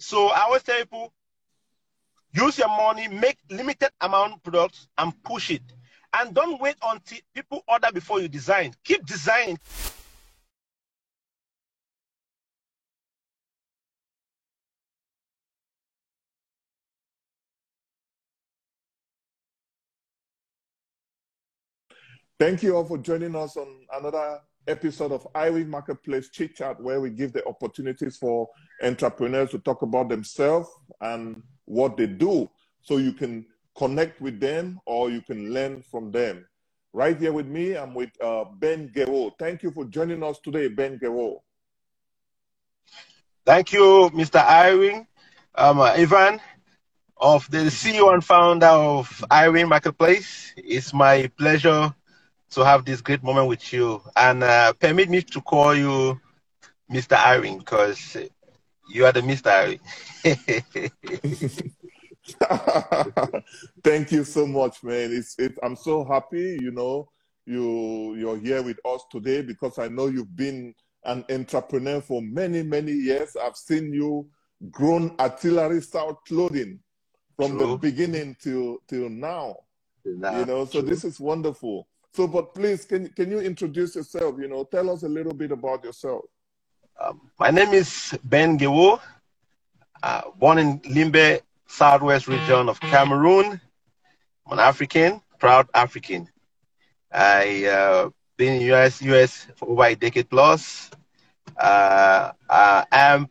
So I always tell people, use your money, make limited amount of products and push it. And don't wait until people order before you design. Keep designing. Thank you all for joining us on another episode of iWing Marketplace Chit Chat, where we give the opportunities for entrepreneurs to talk about themselves and what they do, so you can connect with them or you can learn from them. Right here with me, I'm with Ben Guéraud. Thank you for joining us today, Ben Guéraud. Thank you, Mr. iWing. Ivan, of the CEO and founder of iWing Marketplace. It's my pleasure to have this great moment with you. And permit me to call you Mr. iWing, because you are the Mr. iWing. Thank you so much, man. I'm so happy, you're here with us today, because I know you've been an entrepreneur for many, many years. I've seen you grown Artillery South Clothing from the beginning till now. So this is wonderful. So, but please, can you introduce yourself? Tell us a little bit about yourself. My name is Ben Guéraud, born in Limbe, southwest region of Cameroon. I'm an African, proud African. I been in US for over a decade plus. I'm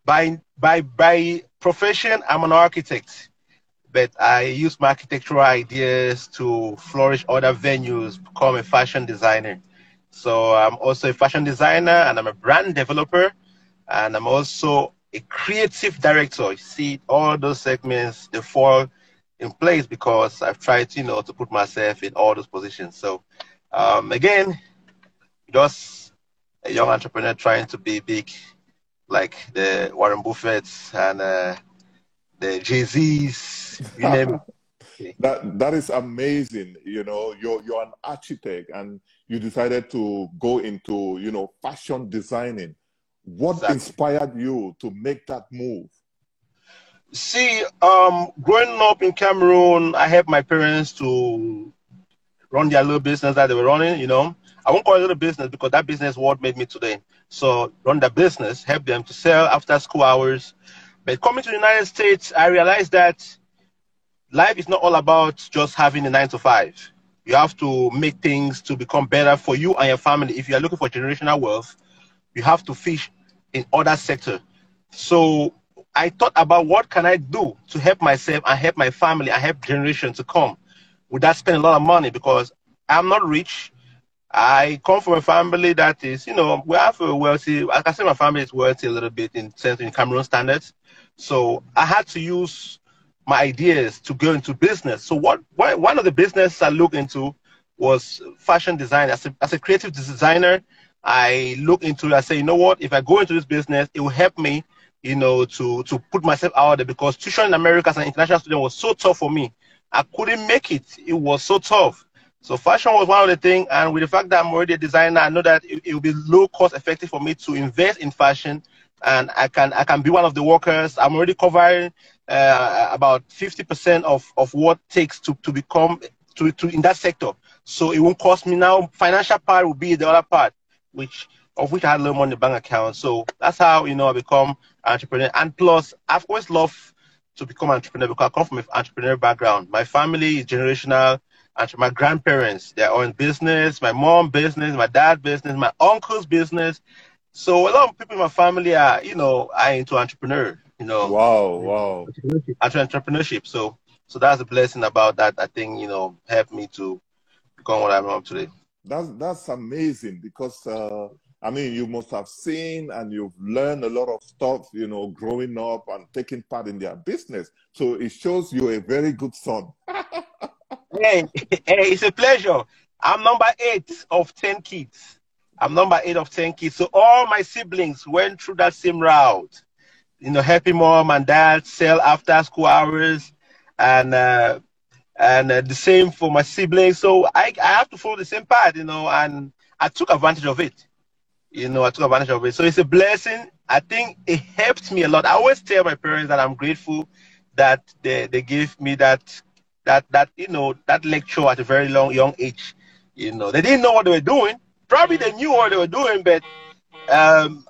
by profession, I'm an architect, but I use my architectural ideas to flourish other venues, become a fashion designer. So I'm also a fashion designer, and I'm a brand developer, and I'm also a creative director. You see, all those segments, they fall in place because I've tried, to put myself in all those positions. So again, just a young entrepreneur trying to be big, like the Warren Buffetts and the Jay-Z's, you name it. That is amazing. You're an architect and you decided to go into, fashion designing. What inspired you to make that move? See, growing up in Cameroon, I helped my parents to run their little business that they were running, I won't call it a little business because that business is what made me today. So run the business, help them to sell after school hours. But coming to the United States, I realized that life is not all about just having a 9 to 5. You have to make things to become better for you and your family. If you are looking for generational wealth, you have to fish in other sectors. So I thought about what can I do to help myself and help my family and help generations to come without spending a lot of money, because I'm not rich. I come from a family that is, we have a wealthy, I can say my family is wealthy a little bit in Cameroon standards. So I had to use my ideas to go into business. So one of the businesses I looked into was fashion design. As a creative designer, I look into it. I say, you know what, if I go into this business, it will help me, to put myself out there, because tuition in America as an international student was so tough for me. I couldn't make it. It was so tough. So fashion was one of the things, and with the fact that I'm already a designer, I know that it will be low cost effective for me to invest in fashion, and I can be one of the workers. I'm already covering about 50% of what it takes to become to in that sector. So it won't cost me now. Financial part will be the other part, which I had a little money in the bank account. So that's how I become an entrepreneur. And plus, I've always loved to become an entrepreneur because I come from an entrepreneurial background. My family is generational. And my grandparents, they're all in business. My mom business, my dad business, my uncle's business. So a lot of people in my family are, are into entrepreneur. Wow. Entrepreneurship. So that's a blessing about that. I think helped me to become what I am today. That's amazing, because you must have seen and you've learned a lot of stuff, growing up and taking part in their business. So it shows you're a very good son. Hey, it's a pleasure. I'm number 8 of 10 kids. So all my siblings went through that same route. Helping mom and dad sell after school hours, and the same for my siblings. So I have to follow the same path, and I took advantage of it. You know, I took advantage of it. So it's a blessing. I think it helped me a lot. I always tell my parents that I'm grateful that they gave me that you know, that lecture at a very young age. You know, they didn't know what they were doing. Probably they knew what they were doing, but um,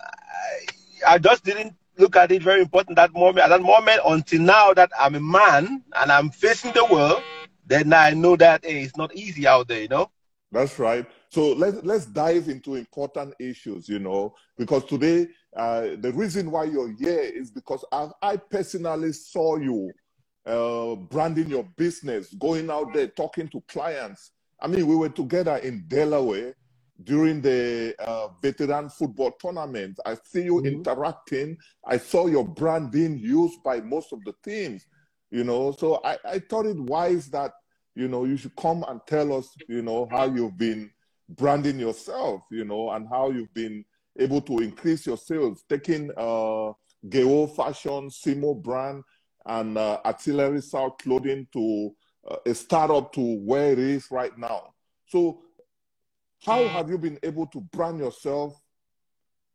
I just didn't look at it very important at that moment until now that I'm a man and I'm facing the world. Then I know that hey, it's not easy out there, you know. That's right. So let's dive into important issues, you know, because today the reason why you're here is because I personally saw you branding your business, going out there talking to clients. I mean, we were together in Delaware during the veteran football tournament. I see you interacting. I saw your brand being used by most of the teams, you know. So I thought it wise that, you know, you should come and tell us, you know, how you've been branding yourself, you know, and how you've been able to increase your sales, taking Geo Fashion, Simo brand, and Artillery South Clothing to a startup to where it is right now. So how have you been able to brand yourself,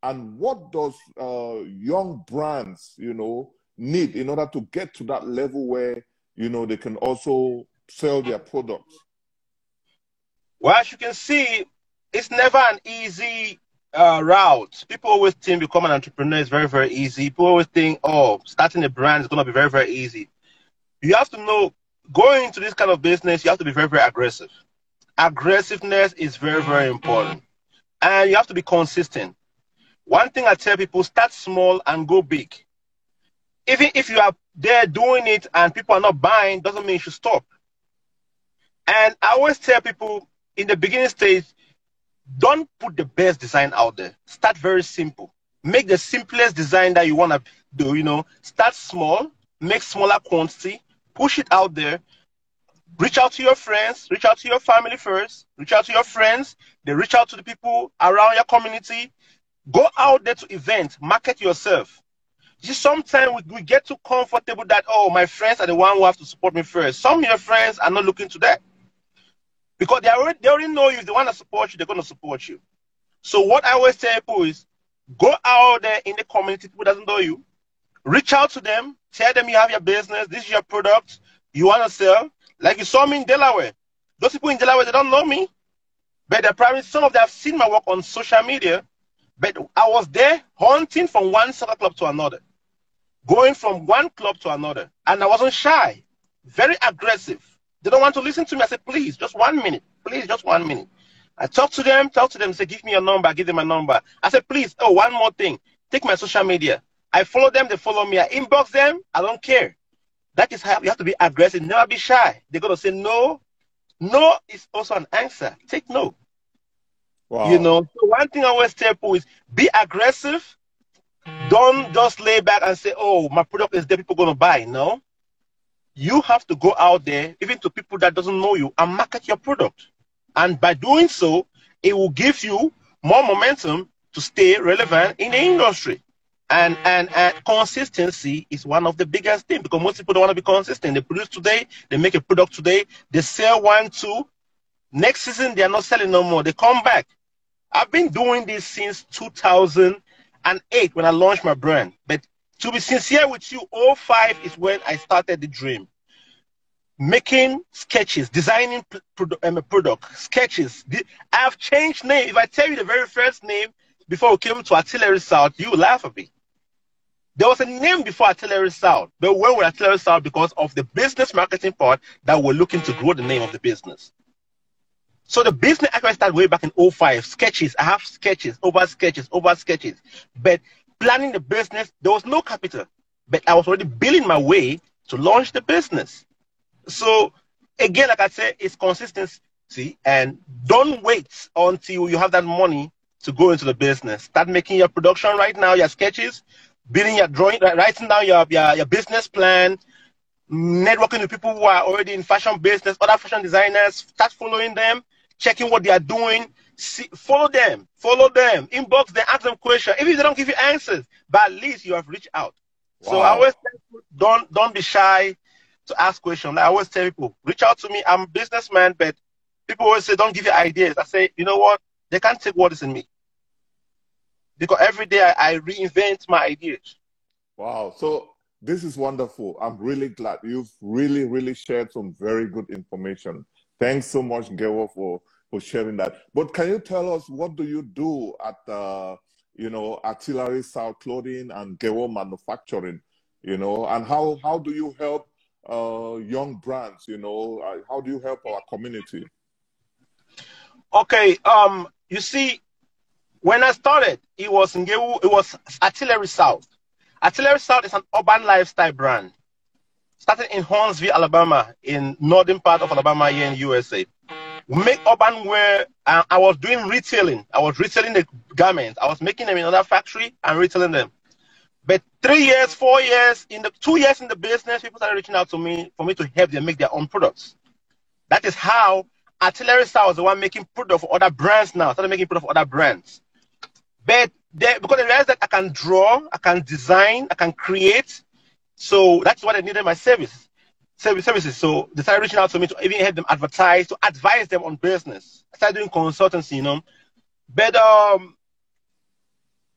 and what does young brands, you know, need in order to get to that level where, you know, they can also sell their products? Well, as you can see, it's never an easy route. People always think become an entrepreneur is very, very easy. People always think, oh, starting a brand is going to be very, very easy. You have to know, going into this kind of business, you have to be very, very aggressive. Aggressiveness is very, very important. And you have to be consistent. One thing I tell people, start small and go big. Even if you are there doing it and people are not buying, doesn't mean you should stop. And I always tell people in the beginning stage, don't put the best design out there. Start very simple. Make the simplest design that you want to do, you know. Start small, make smaller quantity, push it out there. Reach out to your friends, reach out to your family first, reach out to your friends, then reach out to the people around your community. Go out there to events, market yourself. Just sometimes we get too comfortable that, oh, my friends are the one who have to support me first. Some of your friends are not looking to that. Because they already know you. If they want to support you, they're going to support you. So what I always tell people is, go out there in the community, people doesn't know you. Reach out to them. Tell them you have your business. This is your product. You want to sell. Like you saw me in Delaware. Those people in Delaware, they don't know me. But they're probably, some of them have seen my work on social media. But I was there hunting from one soccer club to another. Going from one club to another. And I wasn't shy. Very aggressive. They don't want to listen to me. I said, please, just 1 minute. Please, just 1 minute. I talk to them, say, give me your number. I give them my number. I said, please, oh, one more thing. Take my social media. I follow them, they follow me. I inbox them. I don't care. That is how you have to be aggressive. Never be shy. They're going to say no. No is also an answer. Take no. Wow. You know, so one thing I always tell people is be aggressive. Don't just lay back and say, oh, my product is there, people going to buy. No. You have to go out there, even to people that doesn't know you, and market your product. And by doing so, it will give you more momentum to stay relevant in the industry. And consistency is one of the biggest things, because most people don't want to be consistent. They produce today, they make a product today, they sell 1, 2. Next season, they are not selling no more. They come back. I've been doing this since 2008 when I launched my brand. But to be sincere with you, 2005 is when I started the dream. Making sketches, designing product, sketches. I've changed name. If I tell you the very first name before we came to Artillery South, you will laugh at me. There was a name before Artillery South, but we went with Artillery South because of the business marketing part that we're looking to grow the name of the business. So the business actually started way back in 2005. Sketches, I have sketches, over sketches, over sketches. But planning the business, there was no capital. But I was already building my way to launch the business. So again, like I said, it's consistency, and don't wait until you have that money to go into the business. Start making your production right now, your sketches, building your drawing, writing down your business plan, networking with people who are already in fashion business, other fashion designers. Start following them, checking what they are doing. Follow them, inbox them, ask them questions. Even if they don't give you answers, but at least you have reached out. Wow. So I always tell people, don't be shy to ask questions. I always tell people, reach out to me. I'm a businessman, but people always say, don't give you ideas. I say, you know what? They can't take what is in me. because every day I reinvent my ideas. Wow. So this is wonderful. I'm really glad. You've really, really shared some very good information. Thanks so much, Ngewo, for sharing that. But can you tell us, what do you do at, Artillery South Clothing and Ngewo Manufacturing, and how do you help young brands, how do you help our community? Okay. You see, when I started, it was Artillery South. Artillery South is an urban lifestyle brand. Started in Huntsville, Alabama, in northern part of Alabama here in USA. We make urban wear. I was doing retailing. I was retailing the garments. I was making them in another factory and retailing them. But 3 years, 4 years, 2 years in the business, people started reaching out to me for me to help them make their own products. That is how Artillery South was the one making product for other brands now. Started making product for other brands. But because they realized that I can draw, I can design, I can create, so that's what I needed my services. So they started reaching out to me to even help them advertise, to advise them on business. I started doing consultancy, But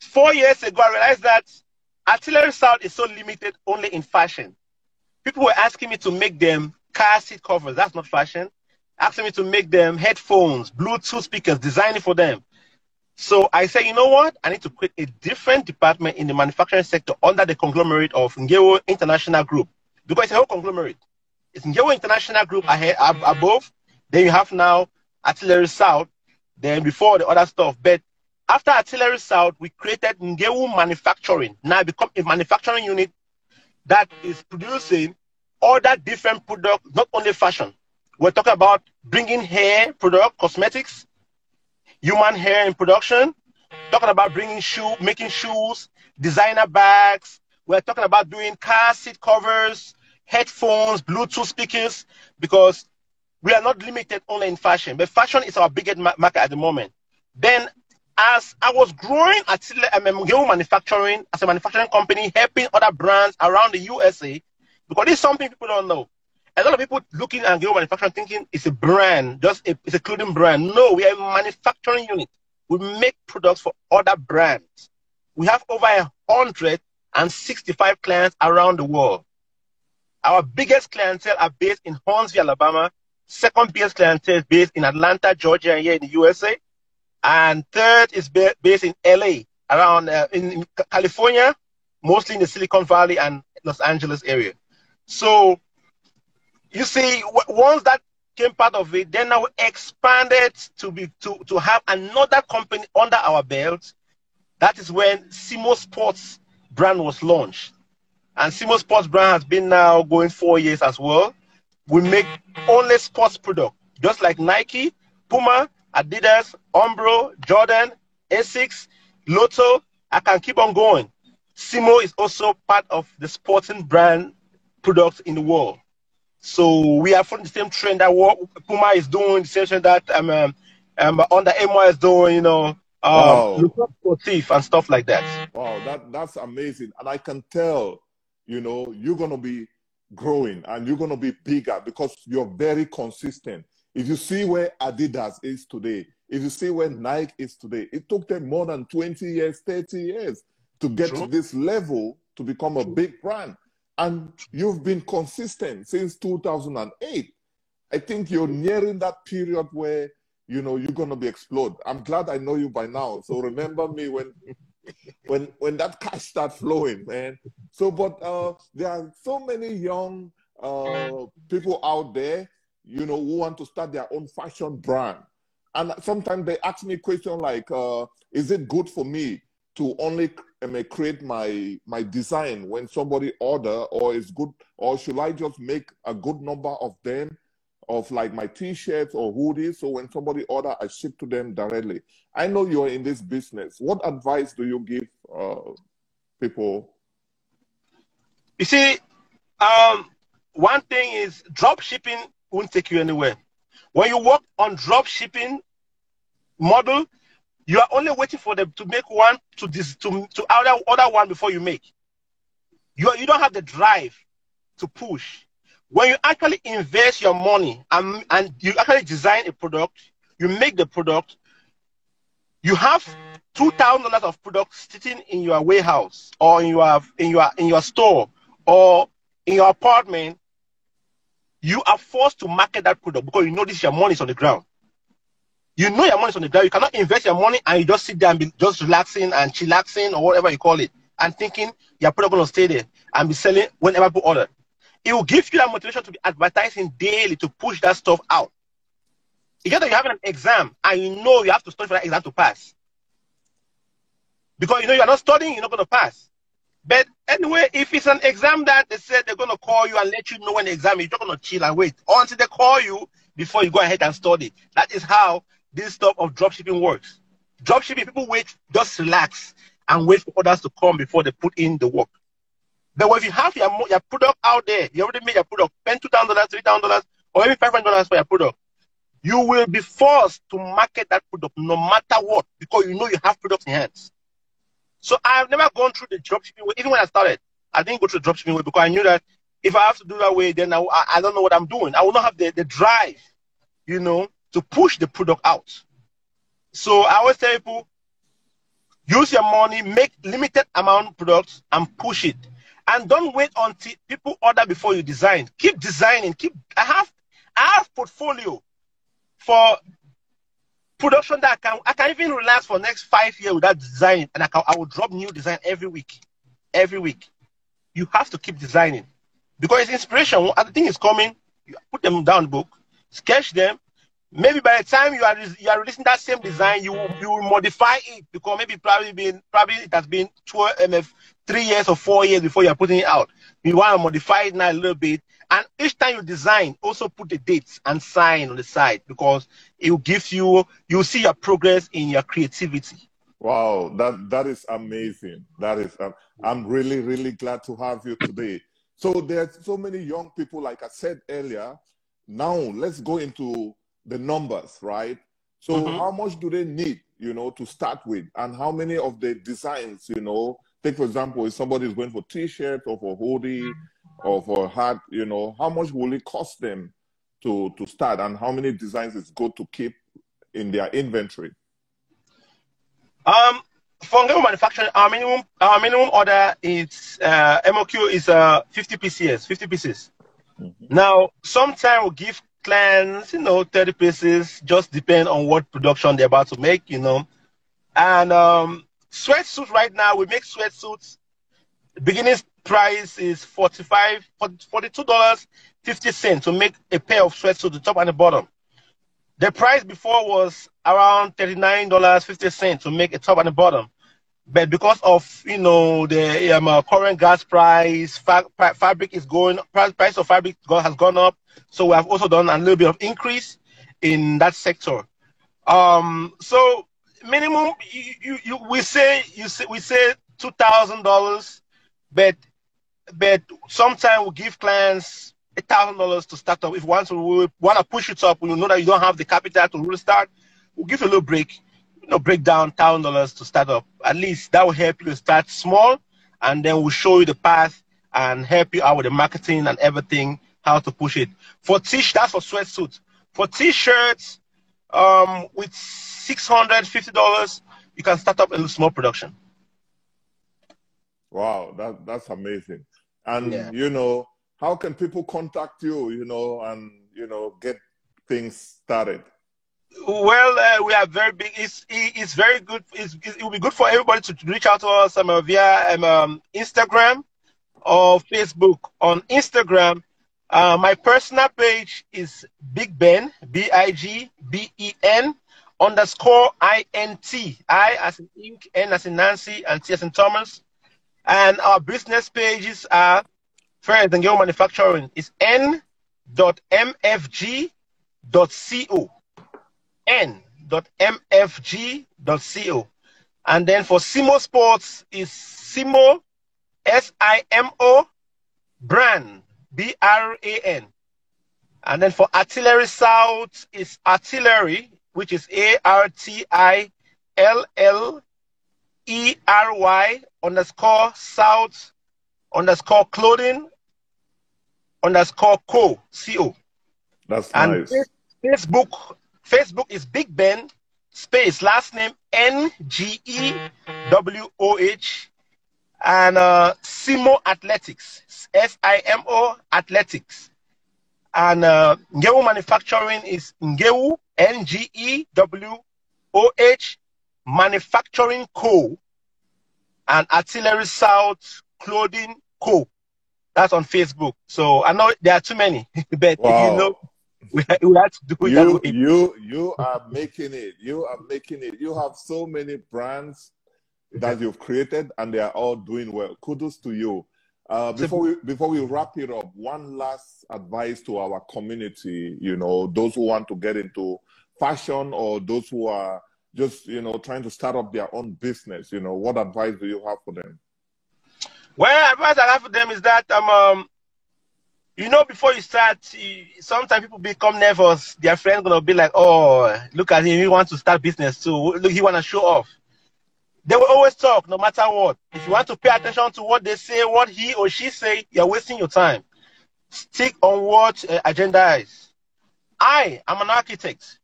4 years ago, I realized that Artillery South is so limited only in fashion. People were asking me to make them car seat covers. That's not fashion. Asking me to make them headphones, Bluetooth speakers, designing for them. So I said, you know what? I need to create a different department in the manufacturing sector under the conglomerate of Ngewo International Group. Because it's a whole conglomerate. It's Ngewo International Group ahead, above. Then you have now Artillery South. Then before the other stuff. But after Artillery South, we created Ngewo Manufacturing. Now it become a manufacturing unit that is producing other different products, not only fashion. We're talking about bringing hair product, cosmetics, human hair in production, talking about making shoes, designer bags. We're talking about doing car seat covers, headphones, Bluetooth speakers, because we are not limited only in fashion, but fashion is our biggest market at the moment. Then as I was growing at Ngewo Manufacturing as a manufacturing company, helping other brands around the USA, because this is something people don't know. A lot of people looking at Ngewo Manufacturing thinking it's a brand, it's a clothing brand. No, we are a manufacturing unit. We make products for other brands. We have over 165 clients around the world. Our biggest clientele are based in Huntsville, Alabama. Second biggest clientele is based in Atlanta, Georgia, here in the USA. And third is based in LA, around in California, mostly in the Silicon Valley and Los Angeles area. So you see, once that came part of it, then now we expanded to have another company under our belt. That is when Simo Sports brand was launched. And Simo Sports brand has been now going 4 years as well. We make only sports product, just like Nike, Puma, Adidas, Umbro, Jordan, Asics, Lotto. I can keep on going. Simo is also part of the sporting brand products in the world. So we are following the same trend that what Puma is doing, the same trend that under MY is doing, Sportif and stuff like that. Wow, that's amazing. And I can tell, you're going to be growing and you're going to be bigger because you're very consistent. If you see where Adidas is today, if you see where Nike is today, it took them more than 20 years, 30 years to get to this level to become a big brand. And you've been consistent since 2008. I think you're nearing that period where, you're going to be explode. I'm glad I know you by now. So remember me when that cash starts flowing, man. So, but there are so many young people out there, who want to start their own fashion brand. And sometimes they ask me questions like, is it good for me to only create my design when somebody order, or should I just make a good number of them, of like my t-shirts or hoodies, so when somebody order, I ship to them directly? I know you're in this business. What advice do you give people? You see, one thing is drop shipping won't take you anywhere. When you work on drop shipping model, you are only waiting for them to make one to order one before you make. You don't have the drive to push. When you actually invest your money and you actually design a product, you make the product, You have $2,000 of products sitting in your warehouse or in your store or in your apartment. You are forced to market that product because you know this your money is on the ground. You know your money is on the ground. You cannot invest your money and you just sit there and be just relaxing and chillaxing or whatever you call it and thinking your product going to stay there and be selling whenever people order. It will give you that motivation to be advertising daily to push that stuff out. It's just that you're having an exam and you know you have to study for that exam to pass. Because you know you're not studying, you're not going to pass. But anyway, if it's an exam that they said they're going to call you and let you know when the exam is, you're not going to chill and wait until they call you before you go ahead and study. That is how this stuff of dropshipping works. Dropshipping, people wait, just relax and wait for others to come before they put in the work. But if you have your product out there, you already made your product, spend $2,000, $3,000, or maybe $500 for your product, you will be forced to market that product no matter what because you know you have products in hands. So I've never gone through the dropshipping way. Even when I started, I didn't go through the dropshipping way because I knew that if I have to do that way, then I don't know what I'm doing. I will not have the drive, you know, to push the product out. So I always tell people, use your money, make limited amount of products and push it. And don't wait until people order before you design. Keep designing. I have portfolio for production that I can even relax for the next 5 years without designing, and I will drop new design every week. Every week. You have to keep designing because it's inspiration. The thing is coming, you put them down book, sketch them. Maybe by the time you are releasing that same design, you will modify it because maybe probably it has been 3 years or 4 years before you are putting it out. You want to modify it now a little bit. And each time you design, also put the dates and sign on the side because it will give you'll see your progress in your creativity. Wow, that is amazing. That is, I'm really, really glad to have you today. So there's so many young people, like I said earlier. Now let's go into the numbers, right? So how much do they need, you know, to start with? And how many of the designs, you know, take for example, if somebody is going for t-shirt or for hoodie or for a hat, you know, how much will it cost them to start? And how many designs is good to keep in their inventory? For Ngemo Manufacturing, our minimum order is MOQ is 50 pieces, 50 pieces. Now, sometimes we'll give clients, you know, 30 pieces, just depend on what production they're about to make, you know. And sweatsuits right now, we make sweatsuits. Beginning price is $42.50 to make a pair of sweatsuits, the top and the bottom. The price before was around $39.50 to make a top and a bottom. But because of, you know, the current gas price, fabric is going, price of fabric has gone up. So we have also done a little bit of increase in that sector. So minimum, we say $2,000, but sometimes we give clients $1,000 to start up. If we want to push it up, we know that you don't have the capital to really start, we'll give you a little break. You know, break down $1,000 to start up. At least that will help you to start small, and then we'll show you the path and help you out with the marketing and everything, how to push it. For that's for sweatsuits. For t-shirts, with $650, you can start up a little small production. Wow, that's amazing. And you know, how can people contact you, you know, and you know, get things started? Well, we are very big. It's very good. It will be good for everybody to reach out to us via Instagram or Facebook. On Instagram, my personal page is Big Ben, BIGBEN _INT. I as in ink, N as in Nancy, and T as in Thomas. And our business pages are Fairs and Ngemo Manufacturing. It's n.mfg.co. n.mfg.co. And then for Simo Sports is Simo, SIMO, brand, BRAN. And then for Artillery South is Artillery, which is ARTILLERY _South _clothing _co. That's and nice. Facebook is Big Ben space last name Ngewoh, and Simo Athletics, Simo Athletics. And Ngewoh Manufacturing is Ngewoh, Ngewoh Manufacturing Co. and Artillery South Clothing Co. That's on Facebook. So I know there are too many, but Wow. if you know, we have to do it that way. You are making it. You are making it. You have so many brands that you've created, and they are all doing well. Kudos to you. Before we wrap it up, one last advice to our community. You know, those who want to get into fashion, or those who are just, you know, trying to start up their own business. You know, what advice do you have for them? Well, advice I have for them is that you know, before you start, sometimes people become nervous. Their friends gonna be like, "Oh, look at him. He wants to start business too. Look, he wanna show off." They will always talk, no matter what. If you want to pay attention to what they say, what he or she say, you're wasting your time. Stick on what agenda is. I am an architect.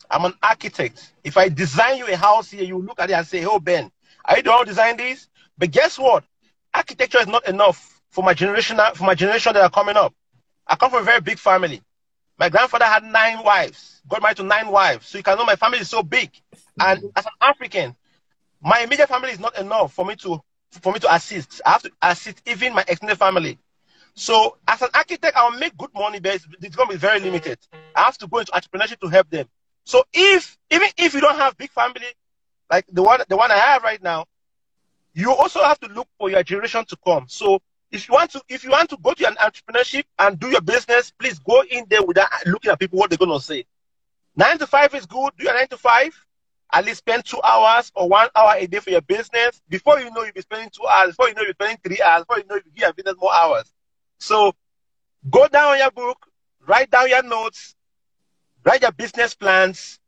I'm an architect. If I design you a house here, you look at it and say, "Oh, Ben, are you the one who designed this?" But guess what? Architecture is not enough for my generation that are coming up. I come from a very big family. My grandfather had 9 wives, got married to 9 wives. So you can know my family is so big. And as an African, my immediate family is not enough for me to assist. I have to assist even my extended family. So as an architect, I'll make good money, but it's going to be very limited. I have to go into entrepreneurship to help them. So even if you don't have big family like the one I have right now, you also have to look for your generation to come. So if you want to go to an entrepreneurship and do your business, please go in there without looking at people what they're gonna say. 9 to 5 is good. Do your 9 to 5. At least spend 2 hours or 1 hour a day for your business. Before you know, you'll be spending 2 hours. Before you know, you'll be spending 3 hours. Before you know, you'll give your business more hours. So go down on your book, write down your notes, write your business plans,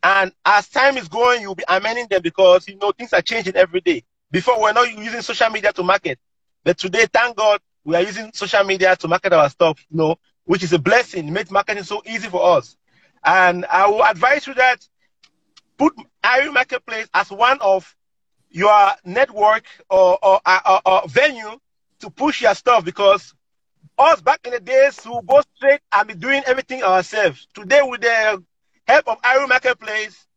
and as time is going, you'll be amending them because you know things are changing every day. Before, we're not using social media to market. But today, thank God, we are using social media to market our stuff, you know, which is a blessing. It makes marketing so easy for us. And I will advise you that put Irie Marketplace as one of your network or venue to push your stuff, because us back in the days, we will go straight and be doing everything ourselves. Today, with the help of Irie Marketplace,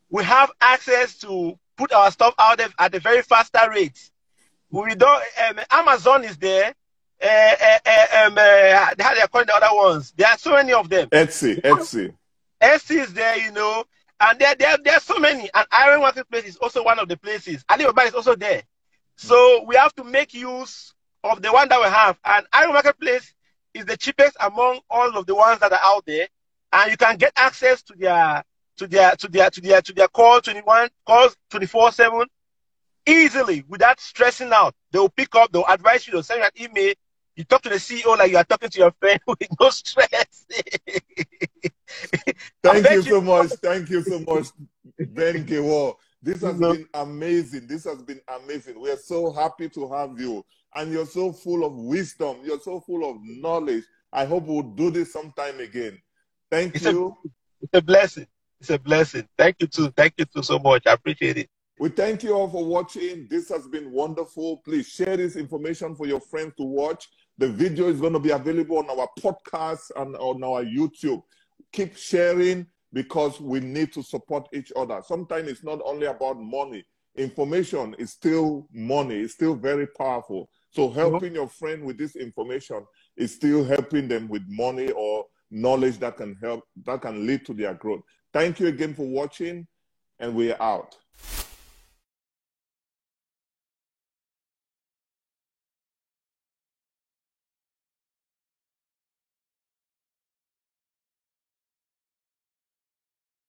we have access to put our stuff out there at a very faster rate. We don't. Amazon is there. How they call the other ones? There are so many of them. Etsy is there, you know, and there are so many. And Irie Marketplace is also one of the places. Alibaba is also there. So we have to make use of the one that we have. And Irie Marketplace is the cheapest among all of the ones that are out there, and you can get access to their call 24/7 easily without stressing out. They'll pick up, they'll advise you, they'll send you an email. You talk to the CEO like you are talking to your friend with no stress. Thank you so much. Thank you so much, Ben Ngewoh. This has been amazing. This has been amazing. We are so happy to have you. And you're so full of wisdom. You're so full of knowledge. I hope we'll do this sometime again. Thank you. It's a blessing. It's a blessing. Thank you too. Thank you too so much. I appreciate it. We thank you all for watching. This has been wonderful. Please share this information for your friends to watch. The video is going to be available on our podcast and on our YouTube. Keep sharing, because we need to support each other. Sometimes it's not only about money. Information is still money. It's still very powerful. So helping your friend with this information is still helping them with money or knowledge that can help, that can lead to their growth. Thank you again for watching, and we're out.